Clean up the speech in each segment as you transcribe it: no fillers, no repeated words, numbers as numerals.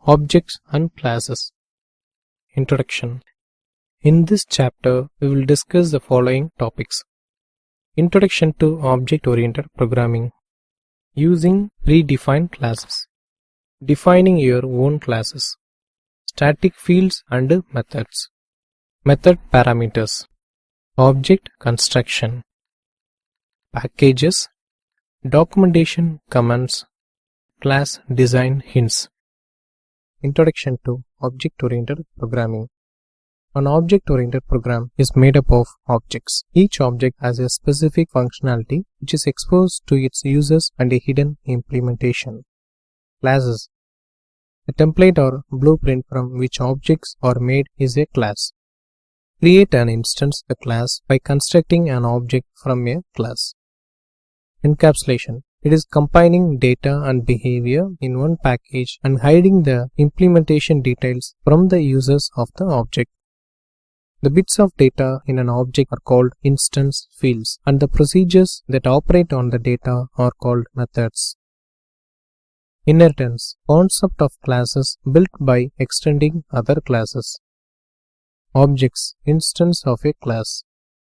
Objects and classes. Introduction. In this chapter, we will discuss the following topics. Introduction to object-oriented programming. Using predefined classes. Defining your own classes. Static fields and methods. Method parameters. Object construction. Packages. Documentation commands. Class design hints. Introduction to object-oriented programming. An object-oriented program is made up of objects. Each object has a specific functionality which is exposed to its users and a hidden implementation. Classes. A template or blueprint from which objects are made is a class. Create an instance of a class by constructing an object from a class. Encapsulation. It is combining data and behavior in one package and hiding the implementation details from the users of the object. The bits of data in an object are called instance fields, and the procedures that operate on the data are called methods. Inheritance. Concept of classes built by extending other classes. Objects. Instance of a class.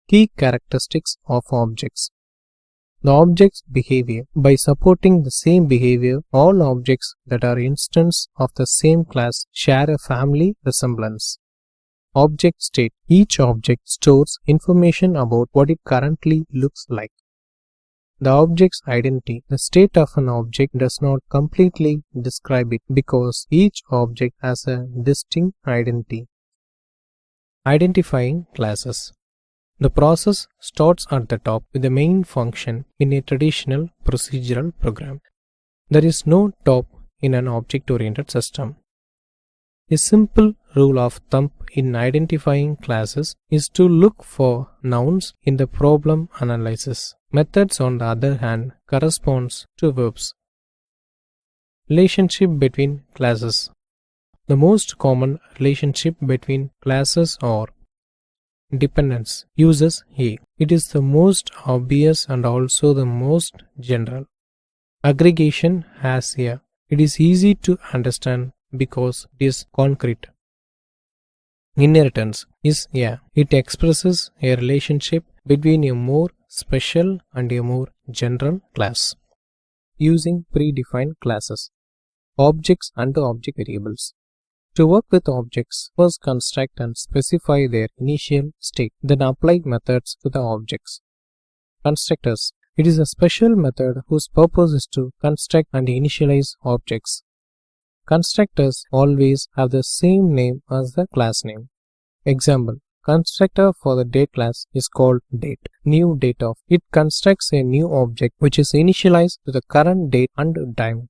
Key characteristics of objects. The object's behavior. By supporting the same behavior, all objects that are instances of the same class share a family resemblance. Object state. Each object stores information about what it currently looks like. The object's identity. The state of an object does not completely describe it because each object has a distinct identity. Identifying classes. The process starts at the top with the main function in a traditional procedural program. There is no top in an object-oriented system. A simple rule of thumb in identifying classes is to look for nouns in the problem analysis. Methods, on the other hand, corresponds to verbs. Relationship between classes. The most common relationship between classes are dependence. Uses A. It is the most obvious and also the most general. Aggregation has A. It is easy to understand because it is concrete. Inheritance is A. It expresses a relationship between a more special and a more general class. Using predefined classes. Objects and object variables. To work with objects, first construct and specify their initial state, then apply methods to the objects. Constructors. It is a special method whose purpose is to construct and initialize objects. Constructors always have the same name as the class name. Example. Constructor for the date class is called date. New date of. It constructs a new object which is initialized to the current date and time.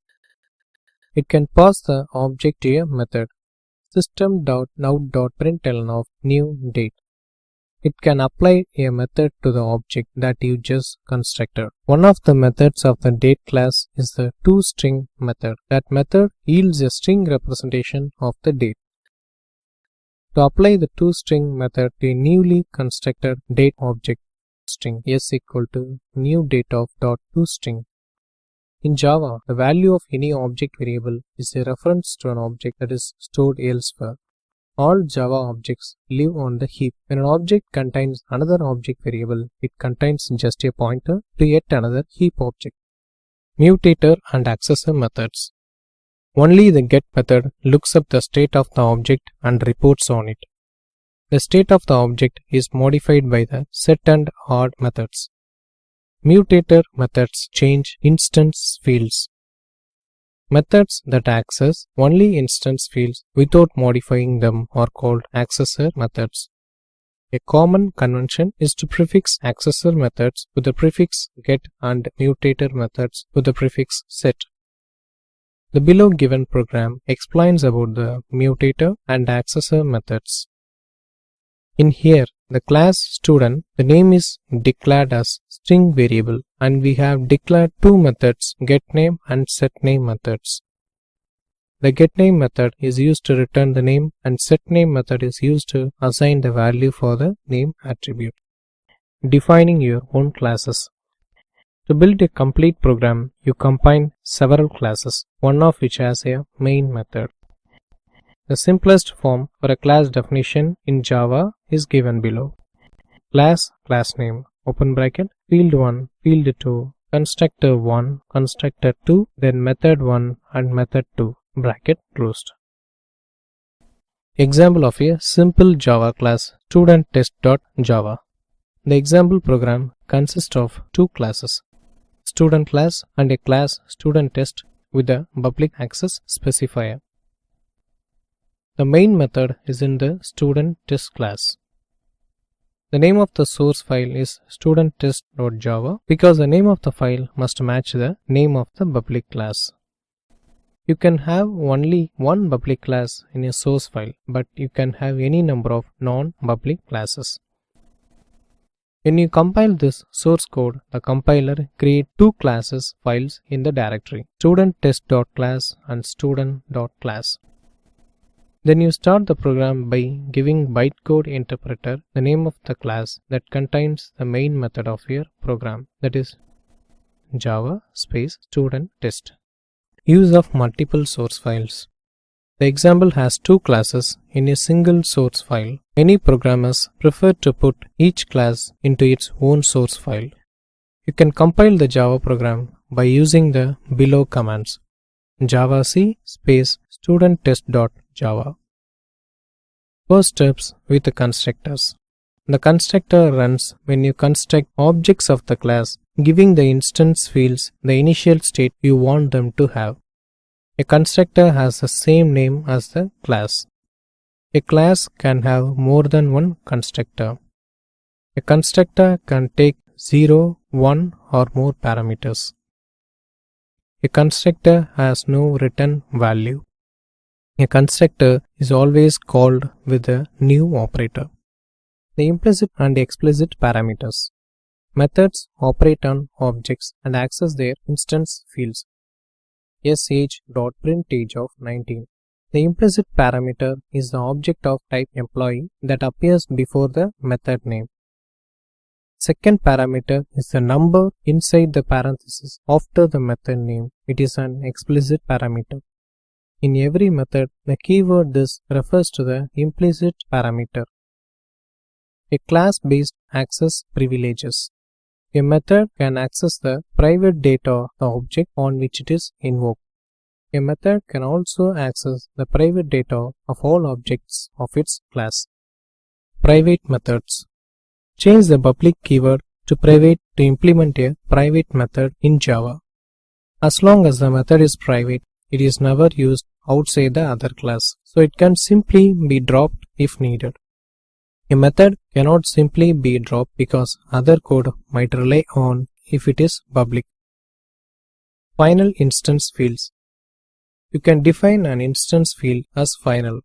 It can pass the object to a method. System.now.println of new date. It can apply a method to the object that you just constructed. One of the methods of the date class is the toString method. That method yields a string representation of the date. To apply the toString method to a newly constructed date object, string s equal to new date of .toString. In Java, the value of any object variable is a reference to an object that is stored elsewhere. All Java objects live on the heap. When an object contains another object variable, it contains just a pointer to yet another heap object. Mutator and accessor methods. Only the get method looks up the state of the object and reports on it. The state of the object is modified by the set and add methods. Mutator methods change instance fields. Methods that access only instance fields without modifying them are called accessor methods. A common convention is to prefix accessor methods with the prefix get and mutator methods with the prefix set. The below given program explains about the mutator and accessor methods. In here, the class student, the name is declared as string variable, and we have declared two methods, getName and setName methods. The getName method is used to return the name, and setName method is used to assign the value for the name attribute. Defining your own classes. To build a complete program, you combine several classes, one of which has a main method. The simplest form for a class definition in Java is given below. Class, class name, open bracket, field 1, field 2, constructor 1, constructor 2, then method 1 and method 2, bracket closed. Example of a simple Java class, student_test.java. The example program consists of two classes, student class and a class student_test with a public access specifier. The main method is in the student_test class. The name of the source file is student_test.java because the name of the file must match the name of the public class. You can have only one public class in a source file, but you can have any number of non-public classes. When you compile this source code, the compiler creates two classes files in the directory, student_test.class and student.class. Then you start the program by giving bytecode interpreter the name of the class that contains the main method of your program, that is Java space student_test. Use of multiple source files. The example has two classes in a single source file. Many programmers prefer to put each class into its own source file. You can compile the Java program by using the below commands: javac space student_test.java. First steps with the constructors. The constructor runs when you construct objects of the class, giving the instance fields the initial state you want them to have. A constructor has the same name as the class. A class can have more than one constructor. A constructor can take 0, 1 or more parameters. A constructor has no return value. A constructor is always called with a new operator. The implicit and explicit parameters. Methods operate on objects and access their instance fields. sh.printAge of 19. The implicit parameter is the object of type employee that appears before the method name. Second parameter is the number inside the parenthesis after the method name. It is an explicit parameter. In every method, the keyword this refers to the implicit parameter. A class-based access privileges. A method can access the private data of the object on which it is invoked. A method can also access the private data of all objects of its class. Private methods. Change the public keyword to private to implement a private method in Java. As long as the method is private, it is never used outside the other class, so it can simply be dropped if needed. A method cannot simply be dropped because other code might rely on if it is public. Final instance fields. You can define an instance field as final.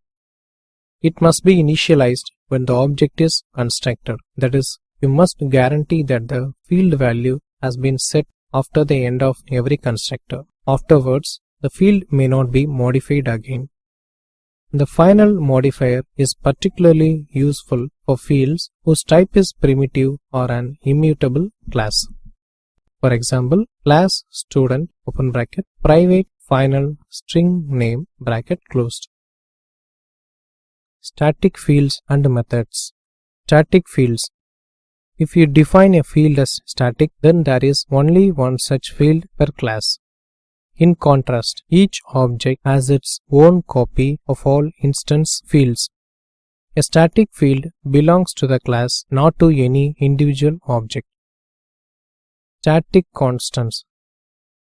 It must be initialized when the object is constructed. That is, you must guarantee that the field value has been set after the end of every constructor. Afterwards, the field may not be modified again. The final modifier is particularly useful for fields whose type is primitive or an immutable class. For example, class student open bracket private final string name bracket closed. Static fields and methods. Static fields. If you define a field as static, then there is only one such field per class. In contrast, each object has its own copy of all instance fields. A static field belongs to the class, not to any individual object. Static constants.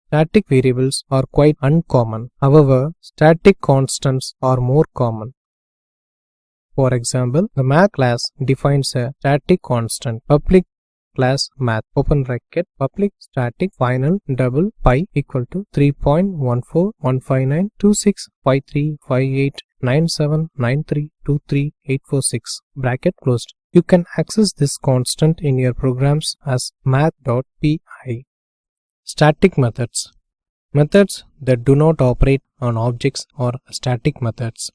Static variables are quite uncommon. However, static constants are more common. For example, the math class defines a static constant public class math open bracket public static final double pi equal to 3.141592653589793238446 bracket closed. You can access this constant in your programs as math.py. Static methods. Methods that do not operate on objects are static methods.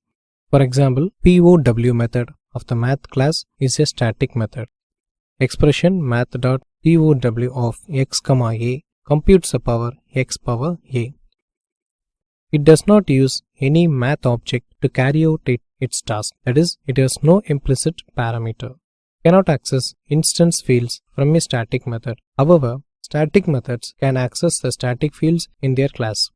For example, POW method of the math class is a static method. Expression math.pow of x, a computes the power x power a. It does not use any math object to carry out its task. That is, it has no implicit parameter. Cannot access instance fields from a static method. However, static methods can access the static fields in their class.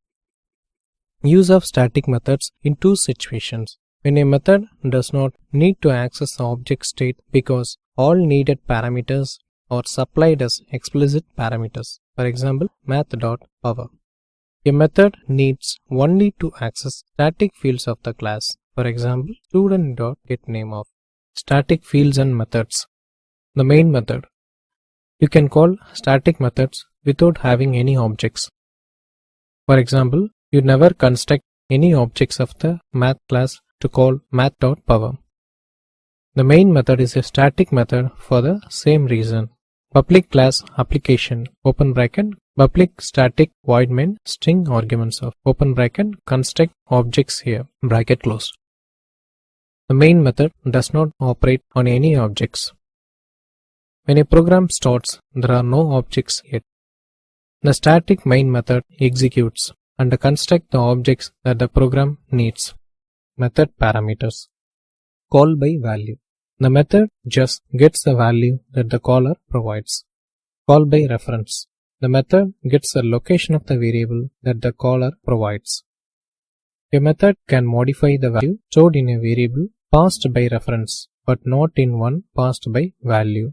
Use of static methods in two situations. When a method does not need to access the object state because all needed parameters are supplied as explicit parameters. For example, math.power. A method needs only to access static fields of the class. For example, student.getName of. Static fields and methods. The main method. You can call static methods without having any objects. For example, you never construct any objects of the math class to call math.power. The main method is a static method for the same reason. Public class application open bracket public static void main string arguments of open bracket construct objects here bracket closed. The main method does not operate on any objects. When a program starts, there are no objects yet. The static main method executes and constructs the objects that the program needs. Method parameters. Call by value. The method just gets the value that the caller provides. Call by reference. The method gets the location of the variable that the caller provides. A method can modify the value stored in a variable passed by reference, but not in one passed by value.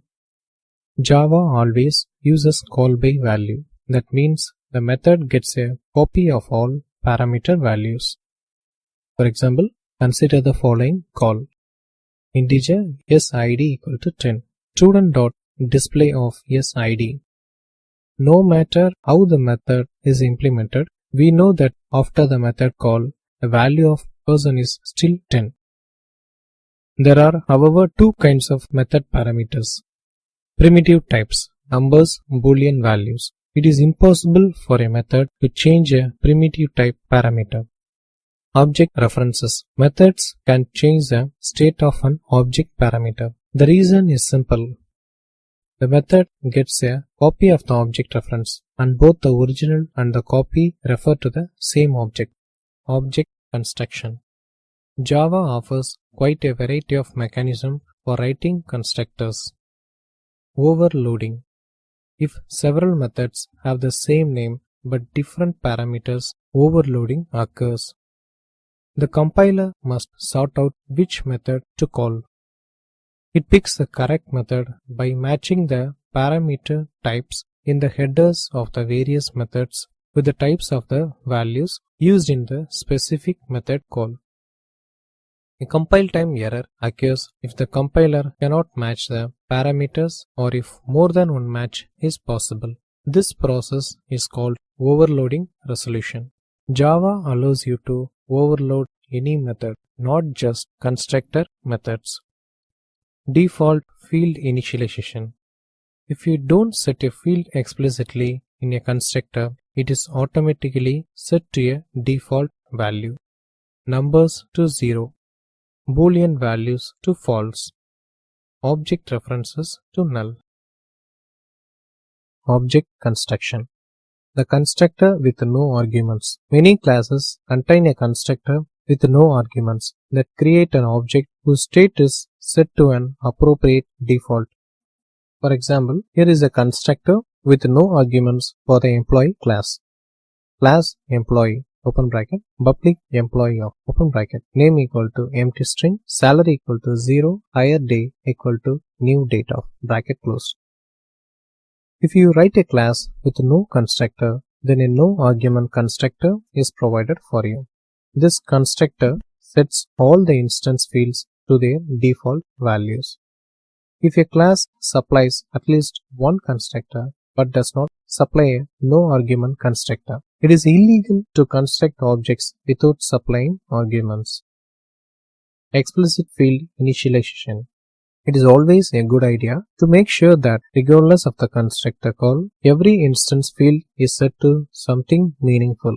Java always uses call by value. That means the method gets a copy of all parameter values. For example, consider the following call. Integer SID equal to 10. Student.display of SID. No matter how the method is implemented, we know that after the method call, the value of person is still 10. There are, however, two kinds of method parameters. Primitive types, numbers, Boolean values. It is impossible for a method to change a primitive type parameter. Object references. Methods can change the state of an object parameter. The reason is simple. The method gets a copy of the object reference, and both the original and the copy refer to the same object. Object construction. Java offers quite a variety of mechanisms for writing constructors. Overloading. If several methods have the same name but different parameters, overloading occurs. The compiler must sort out which method to call. It picks the correct method by matching the parameter types in the headers of the various methods with the types of the values used in the specific method call. A compile time error occurs if the compiler cannot match the parameters or if more than one match is possible. This process is called overloading resolution. Java allows you to overload any method, not just constructor methods. Default field initialization. If you don't set a field explicitly in a constructor, it is automatically set to a default value. Numbers to 0. Boolean values to false. Object references to null. Object construction. The constructor with no arguments. Many classes contain a constructor with no arguments that create an object whose state is set to an appropriate default. For example, here is a constructor with no arguments for the employee class. Class employee open bracket public employee of open bracket name equal to empty string salary equal to 0 hire day equal to new date of bracket closed. If you write a class with no constructor, then a no argument constructor is provided for you. This constructor sets all the instance fields to their default values. If a class supplies at least one constructor but does not supply a no argument constructor, it is illegal to construct objects without supplying arguments. Explicit field initialization. It is always a good idea to make sure that regardless of the constructor call, every instance field is set to something meaningful.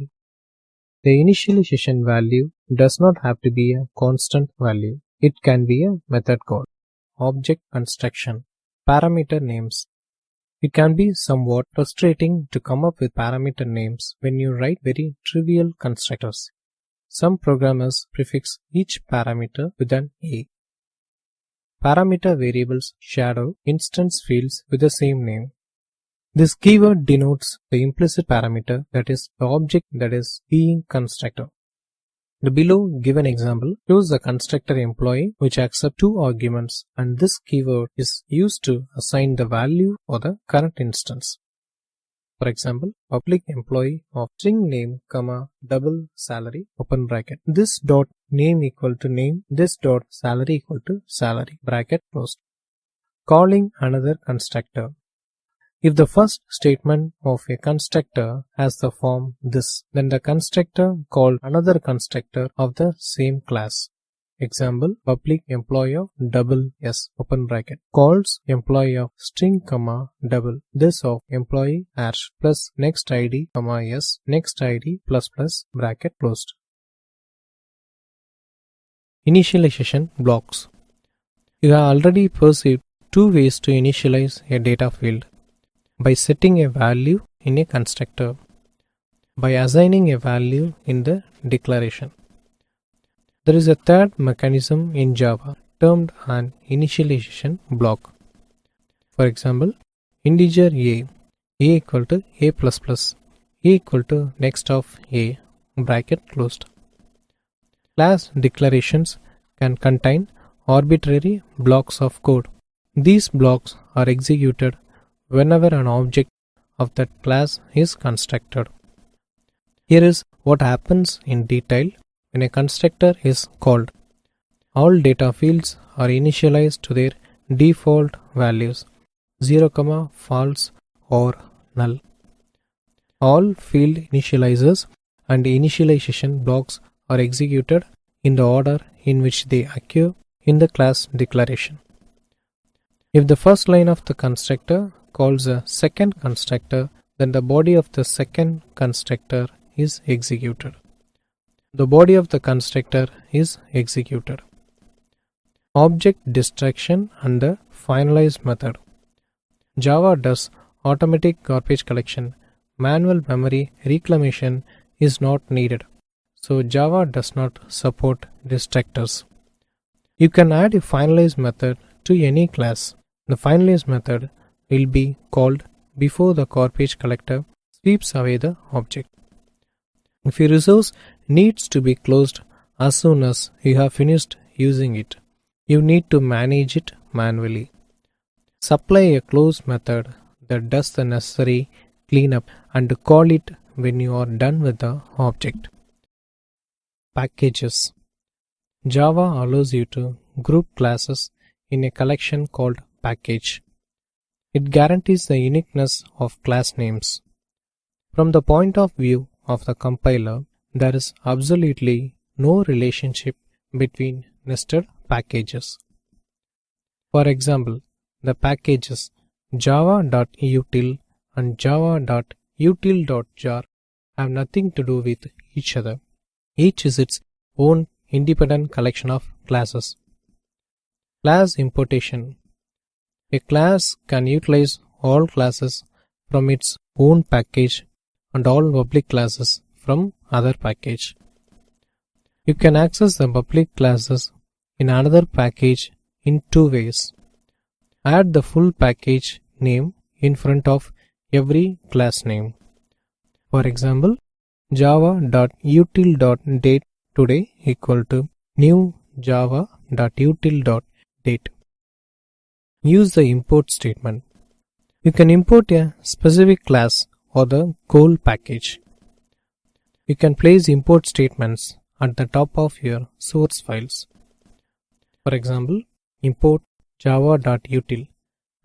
The initialization value does not have to be a constant value. It can be a method call. Object construction. Parameter names. It can be somewhat frustrating to come up with parameter names when you write very trivial constructors. Some programmers prefix each parameter with an A. Parameter variables shadow instance fields with the same name. This keyword denotes the implicit parameter, that is, the object that is being constructed. The below given example shows the constructor employee which accepts two arguments, and this keyword is used to assign the value for the current instance. For example, public employee of string name, double salary, open bracket. This dot name equal to name, this dot salary equal to salary, bracket closed. Calling another constructor. If the first statement of a constructor has the form this, then the constructor called another constructor of the same class. Example, public employee of double s, open bracket, calls employee of string, double, this of employee hash plus next id, s, next id plus plus, bracket closed. Initialization blocks. You have already perceived two ways to initialize a data field: by setting a value in a constructor, by assigning a value in the declaration. There is a third mechanism in Java termed an initialization block. For example, integer a equal to a plus plus, a equal to next of a, bracket closed. Class declarations can contain arbitrary blocks of code. These blocks are executed whenever an object of that class is constructed. Here is what happens in detail when a constructor is called. All data fields are initialized to their default values 0, false or null. All field initializers and initialization blocks are executed in the order in which they occur in the class declaration. If the first line of the constructor calls a second constructor, then the body of the second constructor is executed. The body of the constructor is executed. Object destruction and the finalize method. Java does automatic garbage collection. Manual memory reclamation is not needed. So Java does not support destructors. You can add a finalize method to any class. The finalize method will be called before the garbage collector sweeps away the object. If a resource needs to be closed as soon as you have finished using it, you need to manage it manually. Supply a close method that does the necessary cleanup and call it when you are done with the object. Packages. Java allows you to group classes in a collection called package. It guarantees the uniqueness of class names. From the point of view of the compiler, there is absolutely no relationship between nested packages. For example, the packages java.util and java.util.jar have nothing to do with each other. Each is its own independent collection of classes. Class importation. A class can utilize all classes from its own package and all public classes from other package. You can access the public classes in another package in two ways. Add the full package name in front of every class name. For example, java.util.date today equal to new java.util.date. Use the import statement. You can import a specific class or the whole package. You can place import statements at the top of your source files. For example, import java.util.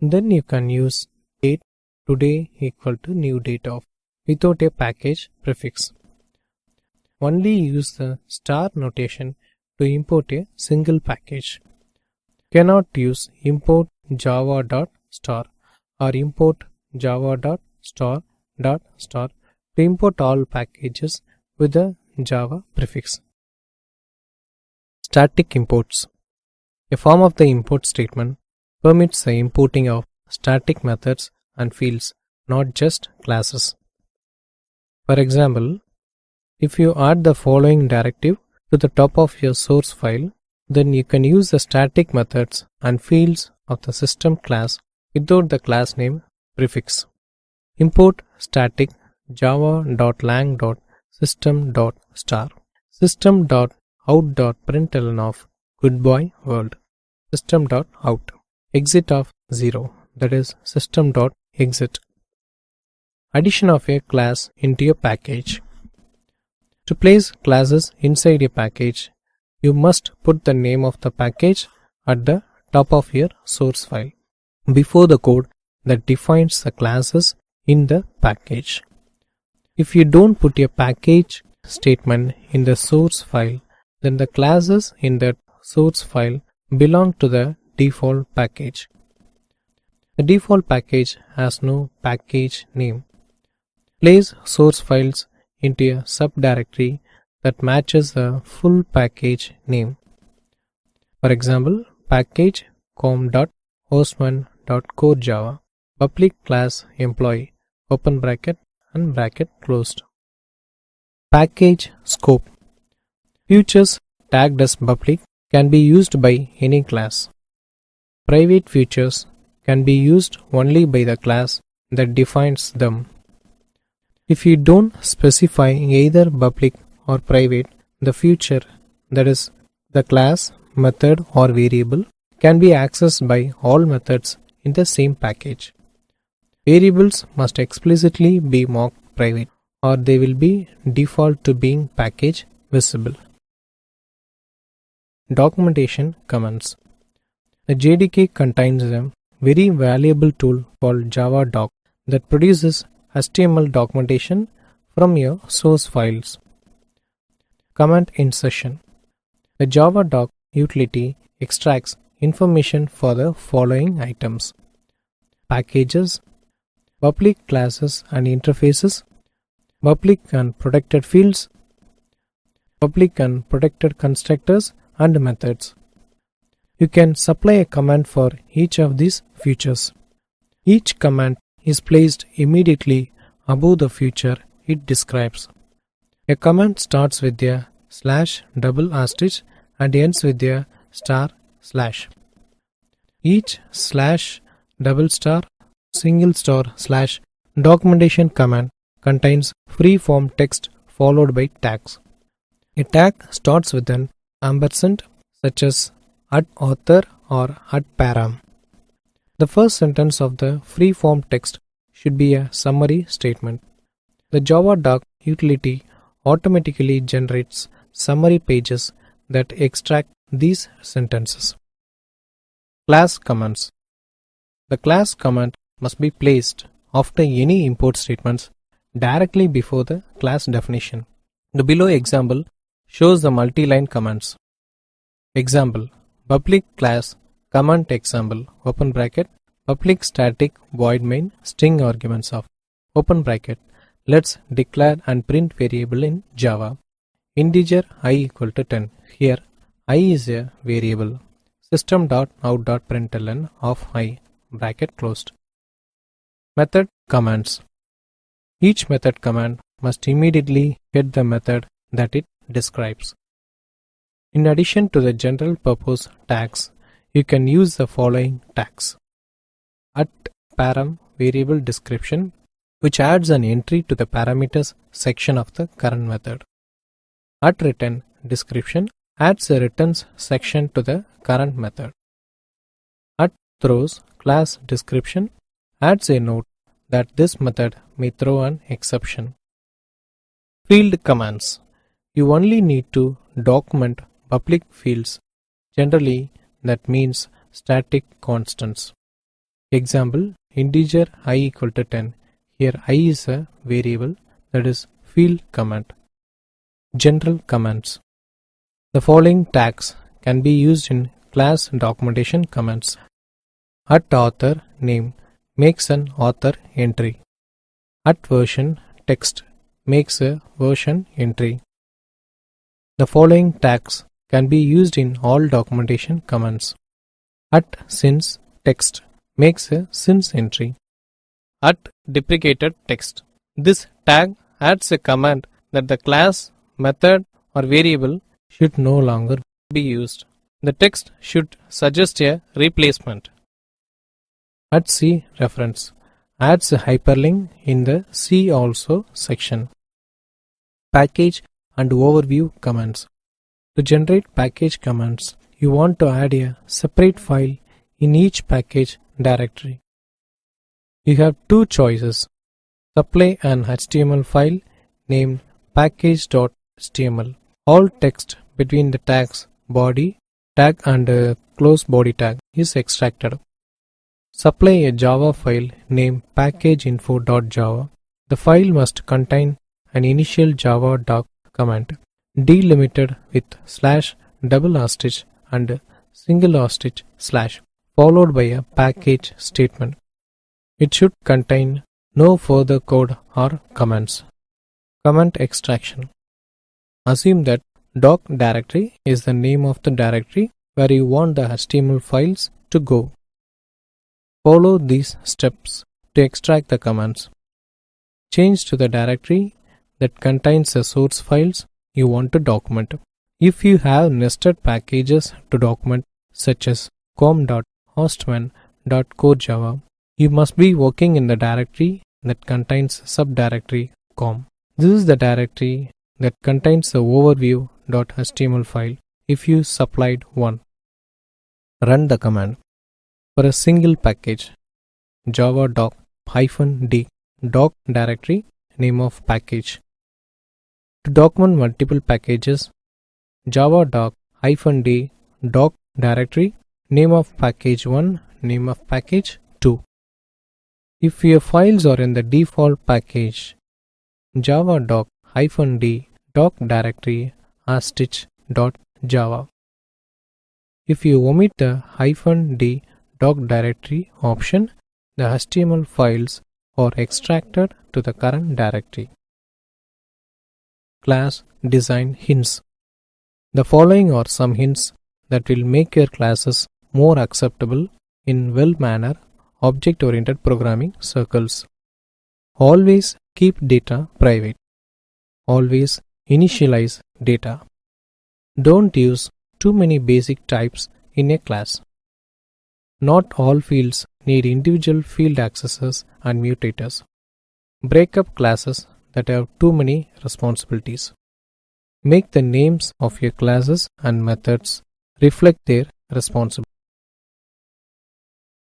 Then you can use date today equal to new date of without a package prefix. Only use the star notation to import a single package. Cannot use import java.star or import java.star to import all packages with the Java prefix. Static imports. A form of the import statement permits the importing of static methods and fields, not just classes. For example, If you add the following directive to the top of your source file, then you can use the static methods and fields of the system class without the class name prefix. Import static java.lang.system.star system.out.println of goodbye world system.out exit of 0, that is system.exit. Addition of a class into your package. To place classes inside a package, you must put the name of the package at the top of your source file before the code that defines the classes in the package. If you don't put a package statement in the source file, then the classes in that source file belong to the default package. The default package has no package name. Place source files into a subdirectory that matches the full package name. For example, package com.host1.core.java public class employee open bracket and bracket closed. Package scope. Features tagged as public can be used by any class. Private features can be used only by the class that defines them. If you don't specify either public or private, the feature, that is, the class, method or variable, can be accessed by all methods in the same package. Variables must explicitly be marked private, or they will be default to being package visible. Documentation comments. The JDK contains a very valuable tool called JavaDoc that produces HTML documentation from your source files. Comment insertion. The JavaDoc utility extracts information for the following items: packages, public classes and interfaces, public and protected fields, public and protected constructors and methods. You can supply a command for each of these features. Each command is placed immediately above the feature it describes. A command starts with a /* and ends with a */. Each /*/ documentation command contains free-form text followed by tags. A tag starts with an ampersand such as @author or @param. The first sentence of the free-form text should be a summary statement. The JavaDoc utility automatically generates summary pages that extract these sentences. Class commands. The class command must be placed after any import statements directly before the class definition. The below example shows the multi-line commands. Example: public class command example open bracket public static void main string arguments of open bracket. Let's declare and print variable in Java. Integer I equal to 10. Here I is a variable. System.out.println of I bracket closed. Method commands. Each method command must immediately hit the method that it describes. In addition to the general purpose tags, you can use the following tags: @param variable description, which adds an entry to the parameters section of the current method. @return description adds a returns section to the current method. @throws class description adds a note that this method may throw an exception. Field commands. You only need to document public fields. Generally, that means static constants. Example: integer I equal to 10. Here I is a variable, that is field command. General commands. The following tags can be used in class documentation commands. @author name makes an author entry. @version text makes a version entry. The following tags can be used in all documentation commands. @since text makes a since entry. @deprecated text. This tag adds a command that the class, method, or variable should no longer be used. The text should suggest a replacement. Add C reference. Adds a hyperlink in the See Also section. Package and overview commands. To generate package commands, you want to add a separate file in each package directory. You have two choices. Supply an HTML file named package.html. All text between the tags body tag and close body tag is extracted. Supply a Java file named packageinfo.java. The file must contain an initial Java doc command delimited with /double and single / followed by a package statement. It should contain no further code or commands. Command extraction. Assume that doc directory is the name of the directory where you want the HTML files to go. Follow these steps to extract the commands. Change to the directory that contains the source files you want to document. If you have nested packages to document such as com.hostman.core.java, you must be working in the directory that contains subdirectory com. This is the directory that contains the overview.html file if you supplied one. Run the command. For a single package, java doc-d doc directory name of package. To document multiple packages, java doc-d doc directory name of package 1 name of package 2. If your files are in the default package, java doc-d doc directory *java. If you omit the -d doc directory option, the HTML files are extracted to the current directory. Class design hints. The following are some hints that will make your classes more acceptable in well-mannered object-oriented programming circles. Always keep data private. Always initialize data. Don't use too many basic types in a class. Not all fields need individual field accessors and mutators. Break up classes that have too many responsibilities. Make the names of your classes and methods reflect their responsibilities.